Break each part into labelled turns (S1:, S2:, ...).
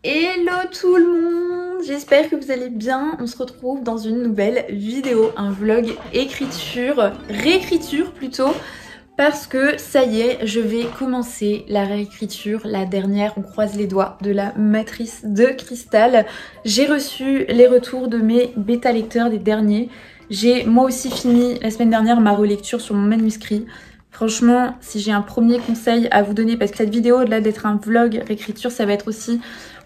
S1: Hello tout le monde, j'espère que vous allez bien. On se retrouve dans une nouvelle vidéo, un vlog écriture, réécriture plutôt, parce que ça y est, je vais commencer la réécriture, la dernière, on croise les doigts, de la matrice de cristal. J'ai reçu les retours de mes bêta lecteurs des derniers. J'ai moi aussi fini la semaine dernière ma relecture sur mon manuscrit. Franchement, si j'ai un premier conseil à vous donner, parce que cette vidéo, au-delà d'être un vlog réécriture, ça va être aussi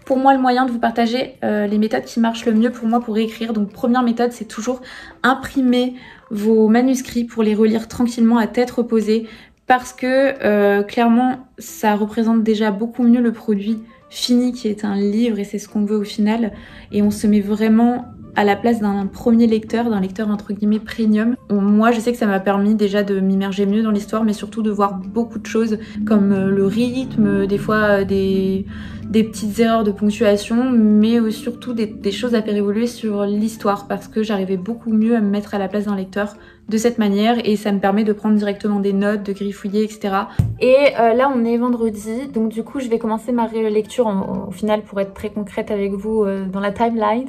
S1: pour moi le moyen de vous partager les méthodes qui marchent le mieux pour moi pour écrire. Donc première méthode, c'est toujours imprimer vos manuscrits pour les relire tranquillement à tête reposée, parce que clairement ça représente déjà beaucoup mieux le produit fini qui est un livre, et c'est ce qu'on veut au final, et on se met vraiment à la place d'un premier lecteur, d'un lecteur entre guillemets premium. Moi je sais que ça m'a permis déjà de m'immerger mieux dans l'histoire, mais surtout de voir beaucoup de choses comme le rythme, des fois des petites erreurs de ponctuation, mais surtout des choses à faire évoluer sur l'histoire, parce que j'arrivais beaucoup mieux à me mettre à la place d'un lecteur de cette manière, et ça me permet de prendre directement des notes, de griffouiller, etc. Et là on est vendredi, donc du coup je vais commencer ma lecture au final, pour être très concrète avec vous dans la timeline.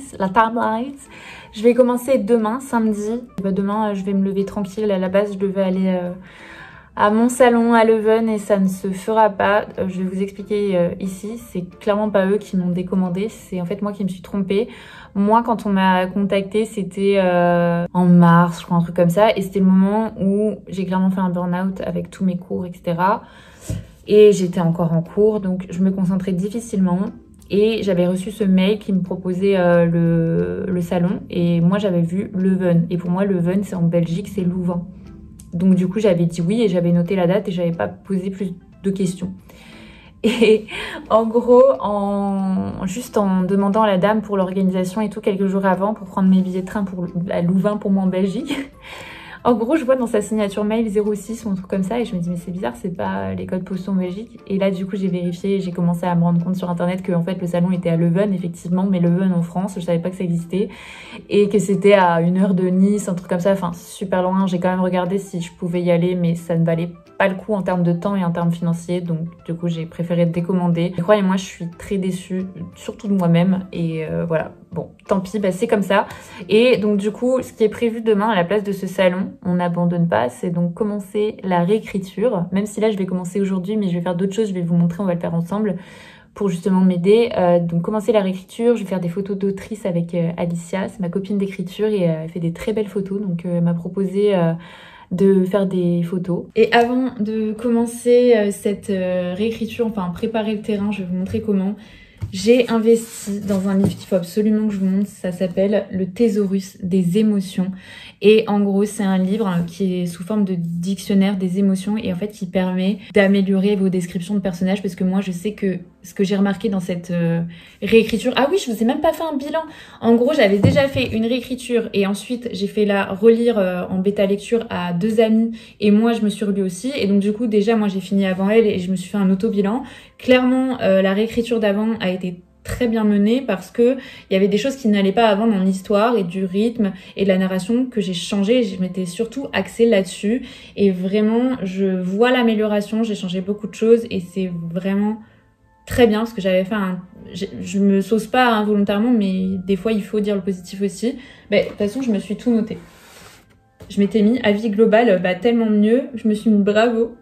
S1: Je vais commencer demain, samedi. Demain je vais me lever tranquille, à la base je devais aller à mon salon à Leuven et ça ne se fera pas. Je vais vous expliquer ici, c'est clairement pas eux qui m'ont décommandé, c'est en fait moi qui me suis trompée. Moi quand on m'a contactée c'était en mars, je crois, un truc comme ça, et c'était le moment où j'ai clairement fait un burn-out avec tous mes cours, etc. Et j'étais encore en cours, donc je me concentrais difficilement. Et j'avais reçu ce mail qui me proposait le salon, et moi j'avais vu Leuven, et pour moi Leuven c'est en Belgique, c'est Louvain. Donc du coup j'avais dit oui et j'avais noté la date et j'avais pas posé plus de questions. Et en gros, juste en demandant à la dame pour l'organisation et tout quelques jours avant pour prendre mes billets de train à Louvain pour moi en Belgique, en gros je vois dans sa signature mail 06 ou un truc comme ça, et je me dis mais c'est bizarre, c'est pas les codes postaux en Belgique. Et là du coup j'ai vérifié et j'ai commencé à me rendre compte sur internet que en fait le salon était à Leuven effectivement, mais Leuven en France, je savais pas que ça existait, et que c'était à 1 heure de Nice, un truc comme ça, enfin super loin. J'ai quand même regardé si je pouvais y aller, mais ça ne valait pas le coup en termes de temps et en termes financiers, donc du coup j'ai préféré décommander. Et croyez-moi, je suis très déçue, surtout de moi-même, et voilà, bon tant pis, bah, c'est comme ça. Et donc du coup ce qui est prévu demain à la place de ce salon, on n'abandonne pas, c'est donc commencer la réécriture, même si là je vais commencer aujourd'hui, mais je vais faire d'autres choses, je vais vous montrer, on va le faire ensemble pour justement m'aider. Donc commencer la réécriture, je vais faire des photos d'autrice avec Alicia, c'est ma copine d'écriture, et elle fait des très belles photos, donc elle m'a proposé de faire des photos. Et avant de commencer cette réécriture, enfin préparer le terrain, je vais vous montrer comment. J'ai investi dans un livre qu'il faut absolument que je vous montre, ça s'appelle Le Thésaurus des émotions. Et en gros, c'est un livre qui est sous forme de dictionnaire des émotions, et en fait qui permet d'améliorer vos descriptions de personnages, parce que moi je sais que ce que j'ai remarqué dans cette réécriture... Ah oui, je vous ai même pas fait un bilan. En gros, j'avais déjà fait une réécriture et ensuite j'ai fait la relire en bêta lecture à 2 amies, et moi je me suis relue aussi, et donc du coup déjà moi j'ai fini avant elle et je me suis fait un auto-bilan. Clairement, la réécriture d'avant a été très bien menée, parce que il y avait des choses qui n'allaient pas avant dans l'histoire, et du rythme et de la narration que j'ai changé. Je m'étais surtout axée là-dessus, et vraiment je vois l'amélioration. J'ai changé beaucoup de choses et c'est vraiment très bien, parce que j'avais fait je me sauce pas involontairement, mais des fois il faut dire le positif aussi. Mais de toute façon je me suis tout noté. Je m'étais mis avis global, tellement mieux, je me suis mis bravo.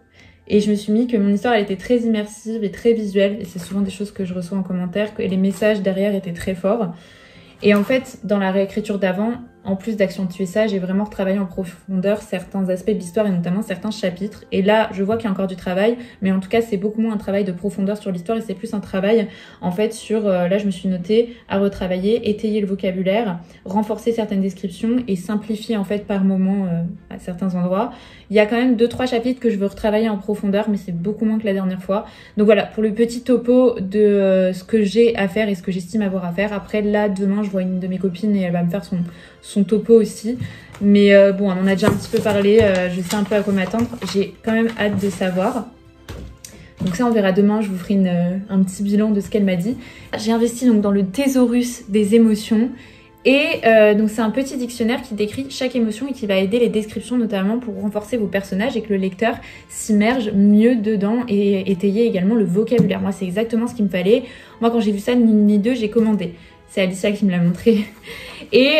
S1: Et je me suis mis que mon histoire elle était très immersive et très visuelle, et c'est souvent des choses que je reçois en commentaire, et les messages derrière étaient très forts. Et en fait, dans la réécriture d'avant, en plus d'accentuer ça, j'ai vraiment retravaillé en profondeur certains aspects de l'histoire, et notamment certains chapitres. Et là, je vois qu'il y a encore du travail, mais en tout cas, c'est beaucoup moins un travail de profondeur sur l'histoire, et c'est plus un travail, en fait, sur... là, je me suis notée à retravailler, étayer le vocabulaire, renforcer certaines descriptions, et simplifier, en fait, par moment, à certains endroits. Il y a quand même 2-3 chapitres que je veux retravailler en profondeur, mais c'est beaucoup moins que la dernière fois. Donc voilà, pour le petit topo de ce que j'ai à faire et ce que j'estime avoir à faire. Après, là, demain, je vois une de mes copines et elle va me faire son topo aussi. Mais bon, on en a déjà un petit peu parlé, je sais un peu à quoi m'attendre. J'ai quand même hâte de savoir. Donc ça, on verra demain, je vous ferai un petit bilan de ce qu'elle m'a dit. J'ai investi donc dans le thésaurus des émotions. Et donc c'est un petit dictionnaire qui décrit chaque émotion et qui va aider les descriptions notamment pour renforcer vos personnages et que le lecteur s'immerge mieux dedans et étayer également le vocabulaire. Moi c'est exactement ce qu'il me fallait. Moi quand j'ai vu ça, ni une ni deux, j'ai commandé. C'est Alicia qui me l'a montré. Et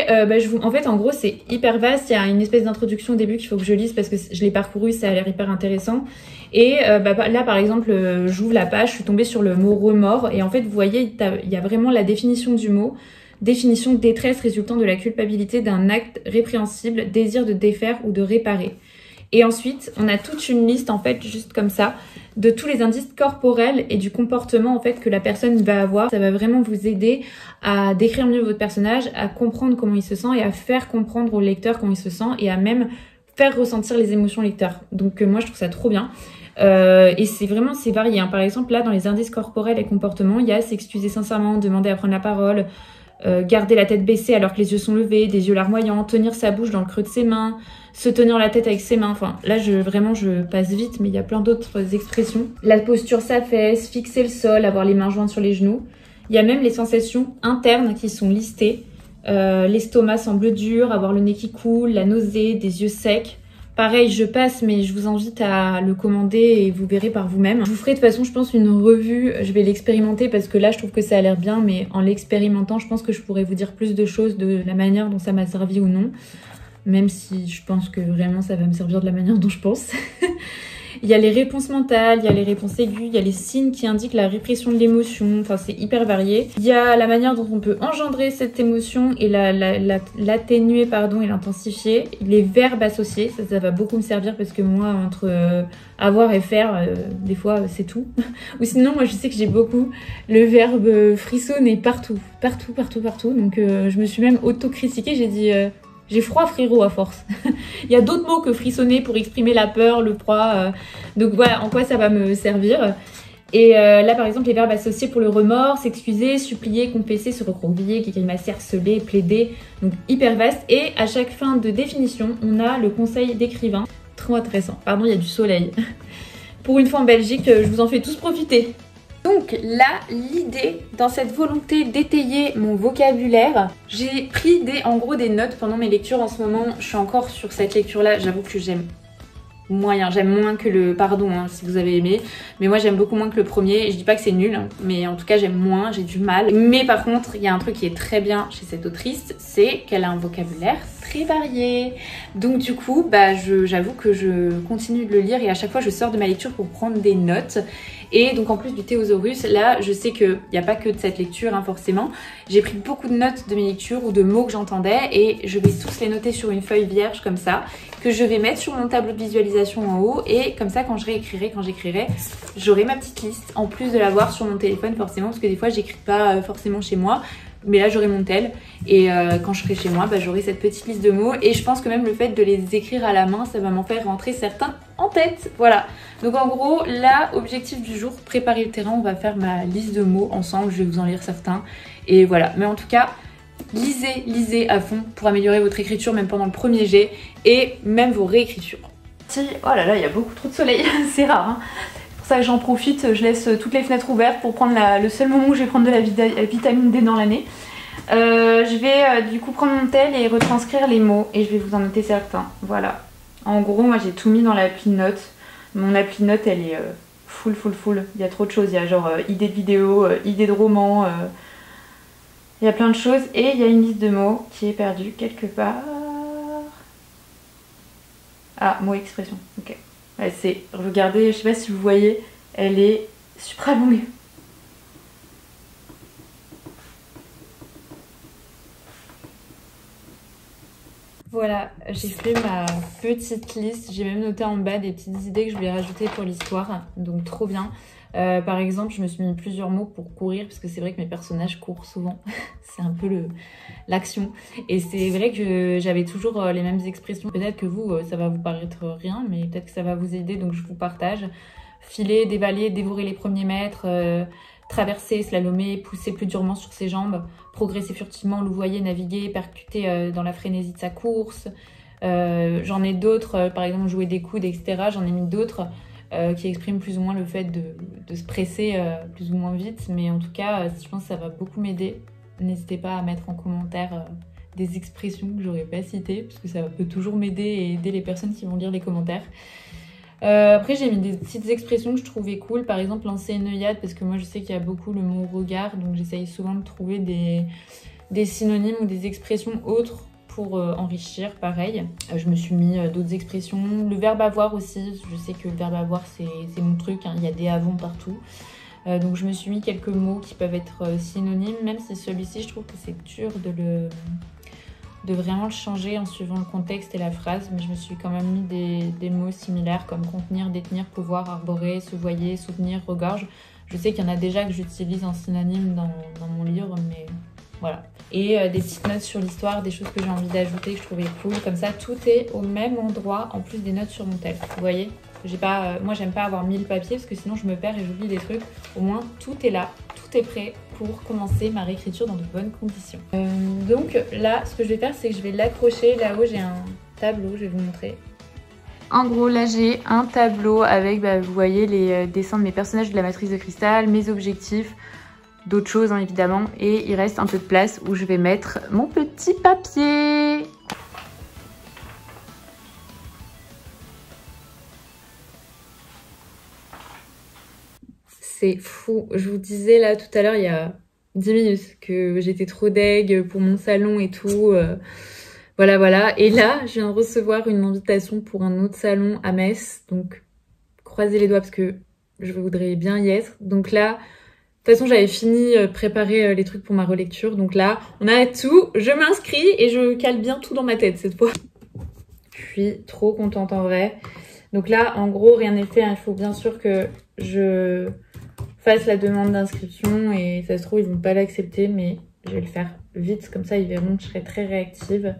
S1: en fait en gros c'est hyper vaste, il y a une espèce d'introduction au début qu'il faut que je lise parce que je l'ai parcouru, ça a l'air hyper intéressant. Et là par exemple j'ouvre la page, je suis tombée sur le mot remords et en fait vous voyez il y a vraiment la définition du mot. Définition: détresse résultant de la culpabilité d'un acte répréhensible, désir de défaire ou de réparer. Et ensuite, on a toute une liste, en fait, juste comme ça, de tous les indices corporels et du comportement, en fait, que la personne va avoir. Ça va vraiment vous aider à décrire mieux votre personnage, à comprendre comment il se sent et à faire comprendre au lecteur comment il se sent et à même faire ressentir les émotions lecteur. Donc, moi, je trouve ça trop bien. Et c'est varié, hein. Par exemple, là, dans les indices corporels et comportements, il y a s'excuser sincèrement, demander à prendre la parole, garder la tête baissée alors que les yeux sont levés, des yeux larmoyants, tenir sa bouche dans le creux de ses mains, se tenir la tête avec ses mains. Enfin, là, je passe vite, mais il y a plein d'autres expressions. La posture s'affaisse, fixer le sol, avoir les mains jointes sur les genoux. Il y a même les sensations internes qui sont listées. L'estomac semble dur, avoir le nez qui coule, la nausée, des yeux secs. Pareil, je passe, mais je vous invite à le commander et vous verrez par vous-même. Je vous ferai de toute façon, je pense, une revue. Je vais l'expérimenter parce que là, je trouve que ça a l'air bien, mais en l'expérimentant, je pense que je pourrais vous dire plus de choses de la manière dont ça m'a servi ou non. Même si je pense que vraiment, ça va me servir de la manière dont je pense. Il y a les réponses mentales, il y a les réponses aiguës, il y a les signes qui indiquent la répression de l'émotion, enfin c'est hyper varié. Il y a la manière dont on peut engendrer cette émotion et l'atténuer et l'intensifier. Les verbes associés, ça va beaucoup me servir parce que moi entre avoir et faire, des fois c'est tout. Ou sinon moi je sais que j'ai beaucoup le verbe frissonner partout. Donc je me suis même auto-critiquée, j'ai dit... j'ai froid frérot à force. Il y a d'autres mots que frissonner pour exprimer la peur, le froid. Donc voilà en quoi ça va me servir. Et là par exemple les verbes associés pour le remords, s'excuser, supplier, confesser, se recroqueviller, grimacer, harceler, plaider. Donc hyper vaste. Et à chaque fin de définition, on a le conseil d'écrivain. Trop intéressant. Pardon, il y a du soleil. Pour une fois en Belgique, je vous en fais tous profiter. Donc là, l'idée, dans cette volonté d'étayer mon vocabulaire, j'ai pris en gros des notes pendant mes lectures. En ce moment, je suis encore sur cette lecture-là. J'avoue que j'aime moyen. J'aime moins que le... Pardon hein, si vous avez aimé. Mais moi, j'aime beaucoup moins que le premier. Je dis pas que c'est nul, hein, mais en tout cas, j'aime moins. J'ai du mal. Mais par contre, il y a un truc qui est très bien chez cette autrice, c'est qu'elle a un vocabulaire très varié. Donc du coup, j'avoue que je continue de le lire et à chaque fois, je sors de ma lecture pour prendre des notes. Et donc en plus du Thésaurus, là je sais qu'il n'y a pas que de cette lecture hein, forcément. J'ai pris beaucoup de notes de mes lectures ou de mots que j'entendais et je vais tous les noter sur une feuille vierge comme ça, que je vais mettre sur mon tableau de visualisation en haut et comme ça quand j'écrirai, j'aurai ma petite liste en plus de l'avoir sur mon téléphone forcément parce que des fois j'écris pas forcément chez moi. Mais là j'aurai mon tel et quand je serai chez moi j'aurai cette petite liste de mots et je pense que même le fait de les écrire à la main ça va m'en faire rentrer certains en tête. Voilà, donc en gros là objectif du jour, préparer le terrain, on va faire ma liste de mots ensemble, je vais vous en lire certains et voilà. Mais en tout cas lisez à fond pour améliorer votre écriture même pendant le premier jet et même vos réécritures. Oh là là, il y a beaucoup trop de soleil, c'est rare hein. Pour ça que j'en profite, je laisse toutes les fenêtres ouvertes pour prendre le seul moment où je vais prendre de la vitamine D dans l'année. Je vais du coup prendre mon tel et retranscrire les mots et je vais vous en noter certains. Voilà. En gros, moi j'ai tout mis dans l'appli de notes. Mon appli de notes elle est full. Il y a trop de choses. Il y a genre idées de vidéos, idées de romans. Il y a plein de choses et il y a une liste de mots qui est perdue quelque part. Ah, mot expression. Ok. Regardez, je sais pas si vous voyez, elle est super longue. Voilà, j'ai fait ma petite liste, j'ai même noté en bas des petites idées que je voulais rajouter pour l'histoire, donc trop bien. Par exemple, je me suis mis plusieurs mots pour courir, parce que c'est vrai que mes personnages courent souvent, c'est un peu l'action. Et c'est vrai que j'avais toujours les mêmes expressions. Peut-être que vous, ça va vous paraître rien, mais peut-être que ça va vous aider, donc je vous partage. Filer, dévaler, dévorer les premiers mètres, traverser, slalomer, pousser plus durement sur ses jambes, progresser furtivement, louvoyer, naviguer, percuter dans la frénésie de sa course. J'en ai d'autres, par exemple jouer des coudes, etc. J'en ai mis d'autres qui expriment plus ou moins le fait de se presser plus ou moins vite. Mais en tout cas, je pense que ça va beaucoup m'aider. N'hésitez pas à mettre en commentaire des expressions que j'aurais pas citées, parce que ça peut toujours m'aider et aider les personnes qui vont lire les commentaires. Après j'ai mis des petites expressions que je trouvais cool, par exemple lancer une œillade, parce que moi je sais qu'il y a beaucoup le mot regard, donc j'essaye souvent de trouver des synonymes ou des expressions autres pour enrichir, pareil. Je me suis mis d'autres expressions, le verbe avoir aussi, je sais que le verbe avoir c'est mon truc, hein. Il y a des avons partout. Donc je me suis mis quelques mots qui peuvent être synonymes, même si celui-ci je trouve que c'est dur de vraiment le changer en suivant le contexte et la phrase, mais je me suis quand même mis des mots similaires comme contenir, détenir, pouvoir, arborer, se voyer, soutenir, regorge. Je sais qu'il y en a déjà que j'utilise en synonyme dans mon livre, mais voilà. Et des petites notes sur l'histoire, des choses que j'ai envie d'ajouter, que je trouvais cool. Comme ça, tout est au même endroit, en plus des notes sur mon tel. Vous voyez ? Moi, j'aime pas avoir 1000 papiers parce que sinon je me perds et j'oublie des trucs. Au moins, tout est là, tout est prêt pour commencer ma réécriture dans de bonnes conditions. Donc là, ce que je vais faire, c'est que je vais l'accrocher. Là-haut, j'ai un tableau, je vais vous montrer. En gros, là, j'ai un tableau avec, vous voyez, les dessins de mes personnages de la matrice de cristal, mes objectifs, d'autres choses, hein, évidemment. Et il reste un peu de place où je vais mettre mon petit papier. C'est fou. Je vous disais là tout à l'heure, il y a 10 minutes, que j'étais trop deg pour mon salon et tout. Voilà. Et là, je viens de recevoir une invitation pour un autre salon à Metz. Donc, croisez les doigts parce que je voudrais bien y être. Donc là, de toute façon, j'avais fini préparer les trucs pour ma relecture. Donc là, on a tout. Je m'inscris et je cale bien tout dans ma tête cette fois. Je suis trop contente en vrai. Donc là, en gros, rien n'est fait. Il faut bien sûr que je fasse la demande d'inscription et ça se trouve ils vont pas l'accepter, mais je vais le faire vite, comme ça ils verront que je serai très réactive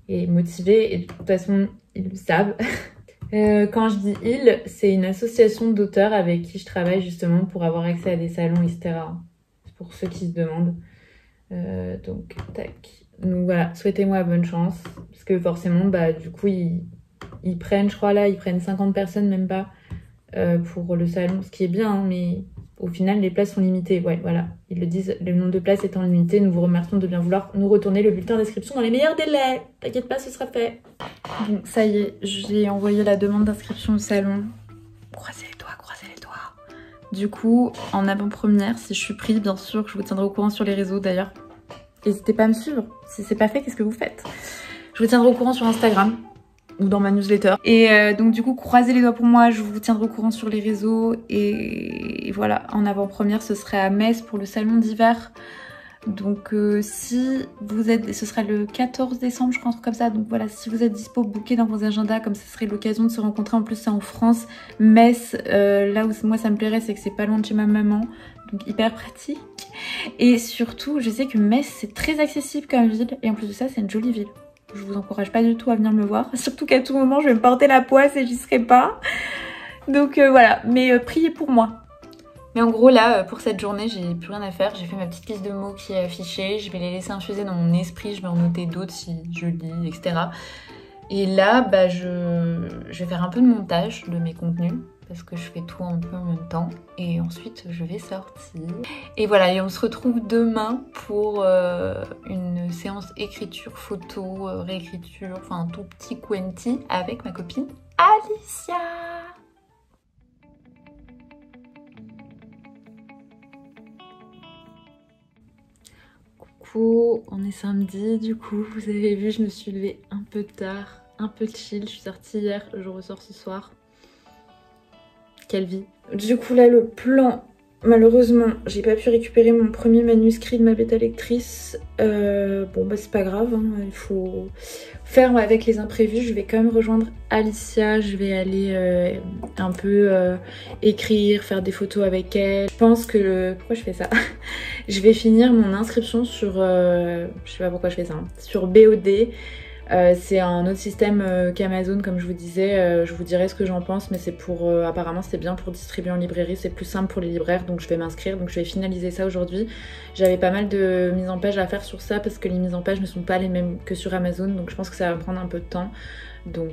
S1: et motivée, et de toute façon ils le savent. Quand je dis ils, c'est une association d'auteurs avec qui je travaille justement pour avoir accès à des salons, etc. C'est pour ceux qui se demandent. Donc tac. Donc voilà, souhaitez-moi bonne chance, parce que forcément du coup ils prennent, je crois là, ils prennent 50 personnes, même pas, pour le salon, ce qui est bien, hein, mais au final, les places sont limitées. Ouais, voilà, ils le disent, le nombre de places étant limité, nous vous remercions de bien vouloir nous retourner le bulletin d'inscription dans les meilleurs délais. T'inquiète pas, ce sera fait. Bon, ça y est, j'ai envoyé la demande d'inscription au salon. Croisez les doigts, croisez les doigts. Du coup, en avant-première, si je suis prise, bien sûr, je vous tiendrai au courant sur les réseaux d'ailleurs. N'hésitez pas à me suivre. Si c'est pas fait, qu'est-ce que vous faites? Je vous tiendrai au courant sur Instagram ou dans ma newsletter. Et donc du coup, croisez les doigts pour moi, je vous tiendrai au courant sur les réseaux. Et voilà, en avant-première, ce serait à Metz pour le salon d'hiver. Donc si vous êtes, ce sera le 14 décembre, je crois, un truc comme ça. Donc voilà, si vous êtes dispo, booké dans vos agendas, comme ça serait l'occasion de se rencontrer. En plus, c'est en France. Metz, là où moi ça me plairait, c'est que c'est pas loin de chez ma maman. Donc hyper pratique. Et surtout, je sais que Metz, c'est très accessible comme ville. Et en plus de ça, c'est une jolie ville. Je vous encourage pas du tout à venir me voir. Surtout qu'à tout moment, je vais me porter la poisse et j'y serai pas. Donc voilà, mais priez pour moi. Mais en gros, là, pour cette journée, j'ai plus rien à faire. J'ai fait ma petite liste de mots qui est affichée. Je vais les laisser infuser dans mon esprit. Je vais en noter d'autres si je lis, etc. Et là, je vais faire un peu de montage de mes contenus, parce que je fais tout un peu en même temps. Et ensuite, je vais sortir. Et voilà, et on se retrouve demain pour une séance écriture, photo, réécriture, enfin un tout petit quanti avec ma copine Alicia. Coucou, on est samedi, du coup, vous avez vu, je me suis levée un peu tard, un peu chill. Je suis sortie hier, je ressors ce soir. Quelle vie. Du coup là le plan, malheureusement j'ai pas pu récupérer mon premier manuscrit de ma bêta lectrice. Bon c'est pas grave, hein, il faut faire avec les imprévus. Je vais quand même rejoindre Alicia, je vais aller un peu écrire, faire des photos avec elle. Je pense que pourquoi je fais ça? Je vais finir mon inscription sur, je sais pas pourquoi je fais ça, hein, sur BOD. C'est un autre système qu'Amazon, comme je vous disais. Je vous dirai ce que j'en pense, mais c'est pour apparemment c'est bien pour distribuer en librairie, c'est plus simple pour les libraires, donc je vais m'inscrire, donc je vais finaliser ça aujourd'hui. J'avais pas mal de mises en page à faire sur ça parce que les mises en page ne sont pas les mêmes que sur Amazon, donc je pense que ça va me prendre un peu de temps. Donc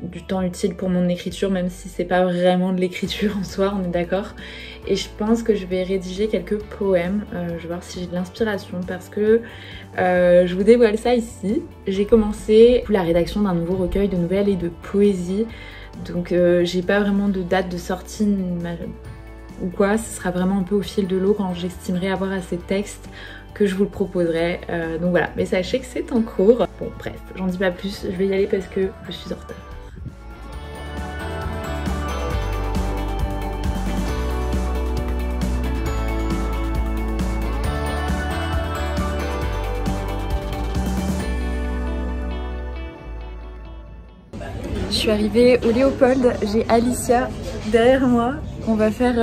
S1: du temps utile pour mon écriture, même si c'est pas vraiment de l'écriture en soi, on est d'accord. Et je pense que je vais rédiger quelques poèmes, je vais voir si j'ai de l'inspiration parce que je vous dévoile ça ici. J'ai commencé la rédaction d'un nouveau recueil de nouvelles et de poésie, donc j'ai pas vraiment de date de sortie ou quoi, ce sera vraiment un peu au fil de l'eau quand j'estimerai avoir assez de textes que je vous le proposerai, donc voilà, mais sachez que c'est en cours. Bon bref, j'en dis pas plus, je vais y aller parce que je suis en retard. Je suis arrivée au Léopold, j'ai Alicia derrière moi. On va faire,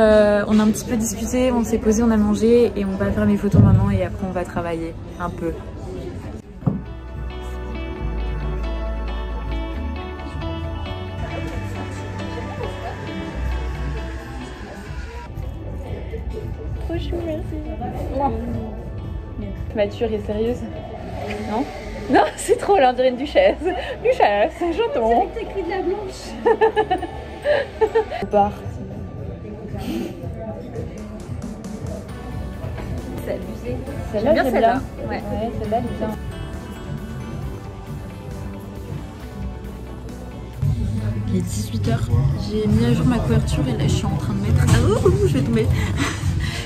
S1: on a un petit peu discuté, on s'est posé, on a mangé et on va faire mes photos maintenant et après on va travailler un peu. Trop chou, merci. Mature et sérieuse. Non? Non, c'est trop là, on dirait une duchesse. Duchesse, j'entends. C'est écrit de la blanche. On part. C'est abusé. Celle-là, j'aime bien celle-là. Ouais, celle-là, elle est bien. Il est 18h. J'ai mis à jour ma couverture et là, je suis en train de mettre. Ah, oh, je vais tomber.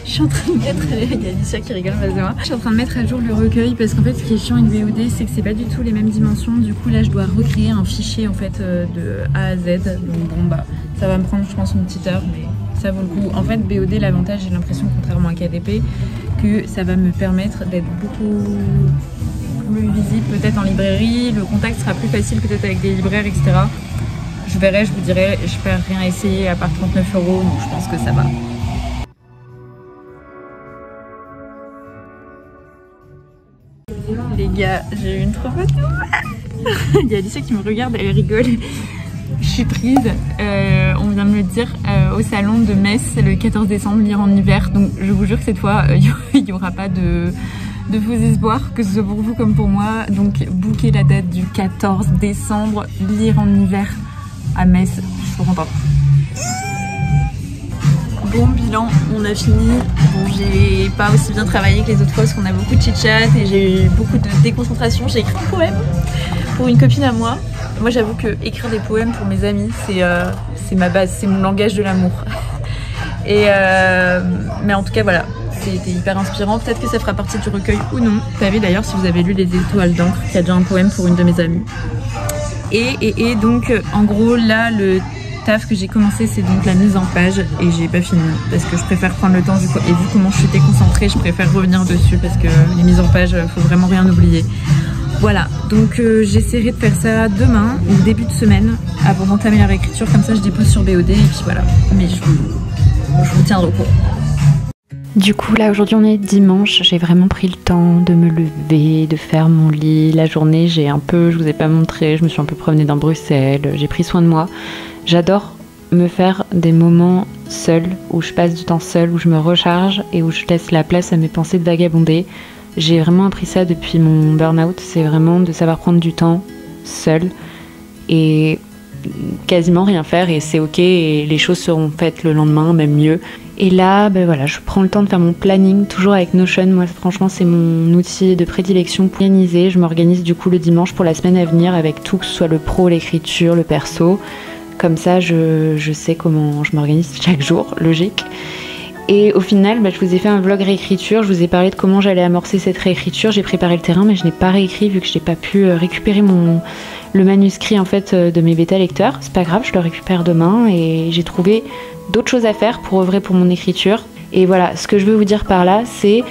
S1: Je suis en train de mettre, il y a Alicia qui rigole face de moi. Je suis en train de mettre à jour le recueil parce qu'en fait ce qui est chiant avec BOD c'est que c'est pas du tout les mêmes dimensions. Du coup là je dois recréer un fichier en fait de A à Z. Donc bon bah ça va me prendre je pense une petite heure mais ça vaut le coup. En fait BOD l'avantage j'ai l'impression contrairement à KDP que ça va me permettre d'être beaucoup plus visible peut-être en librairie. Le contact sera plus facile peut-être avec des libraires etc. Je verrai, je vous dirai, je peux rien essayer à part 39 €, donc je pense que ça va. Les gars, j'ai eu une trop photo. Il y a Alicia qui me regarde, elle rigole. Je suis prise, on vient de me le dire, au salon de Metz le 14 décembre, lire en hiver. Donc je vous jure que cette fois, il n'y aura pas de faux espoirs, que ce soit pour vous comme pour moi. Donc booker la date du 14 décembre, lire en hiver à Metz. Je suis trop contente. Bon bilan, on a fini. Bon, j'ai pas aussi bien travaillé que les autres fois parce qu'on a beaucoup de chit-chat et j'ai eu beaucoup de déconcentration. J'ai écrit un poème pour une copine à moi. Moi j'avoue que écrire des poèmes pour mes amis c'est ma base, c'est mon langage de l'amour. Et mais en tout cas voilà, c'était hyper inspirant. Peut-être que ça fera partie du recueil ou non. Vous savez d'ailleurs si vous avez lu Les Étoiles d'encre, qu'il y a déjà un poème pour une de mes amies. Et donc en gros là le taf que j'ai commencé c'est donc la mise en page et j'ai pas fini parce que je préfère prendre le temps du coup et vu comment je suis déconcentrée je préfère revenir dessus parce que les mises en page faut vraiment rien oublier. Voilà donc j'essaierai de faire ça demain ou début de semaine avant d'entamer la réécriture comme ça je dépose sur BOD et puis voilà mais je vous tiendrai au courant. Du coup là aujourd'hui on est dimanche, j'ai vraiment pris le temps de me lever, de faire mon lit. La journée je vous ai pas montré, je me suis un peu promenée dans Bruxelles, j'ai pris soin de moi. J'adore me faire des moments seuls, où je passe du temps seul, où je me recharge et où je laisse la place à mes pensées de vagabonder. J'ai vraiment appris ça depuis mon burn-out, c'est vraiment de savoir prendre du temps seul et quasiment rien faire et c'est ok et les choses seront faites le lendemain, même mieux. Et là, ben voilà, je prends le temps de faire mon planning, toujours avec Notion. Moi, franchement, c'est mon outil de prédilection pour organiser. Je m'organise du coup le dimanche pour la semaine à venir avec tout, que ce soit le pro, l'écriture, le perso. Comme ça, je sais comment je m'organise chaque jour, logique. Et au final, je vous ai fait un vlog réécriture. Je vous ai parlé de comment j'allais amorcer cette réécriture. J'ai préparé le terrain, mais je n'ai pas réécrit vu que je n'ai pas pu récupérer le manuscrit en fait de mes bêta lecteurs. C'est pas grave, je le récupère demain et j'ai trouvé d'autres choses à faire pour œuvrer pour mon écriture. Et voilà, ce que je veux vous dire par là, c'est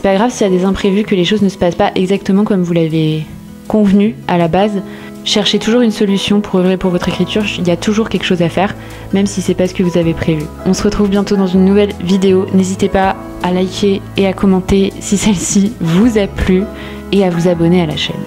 S1: pas grave s'il y a des imprévus, que les choses ne se passent pas exactement comme vous l'avez convenu à la base. Cherchez toujours une solution pour œuvrer pour votre écriture, il y a toujours quelque chose à faire, même si c'est pas ce que vous avez prévu. On se retrouve bientôt dans une nouvelle vidéo, n'hésitez pas à liker et à commenter si celle-ci vous a plu et à vous abonner à la chaîne.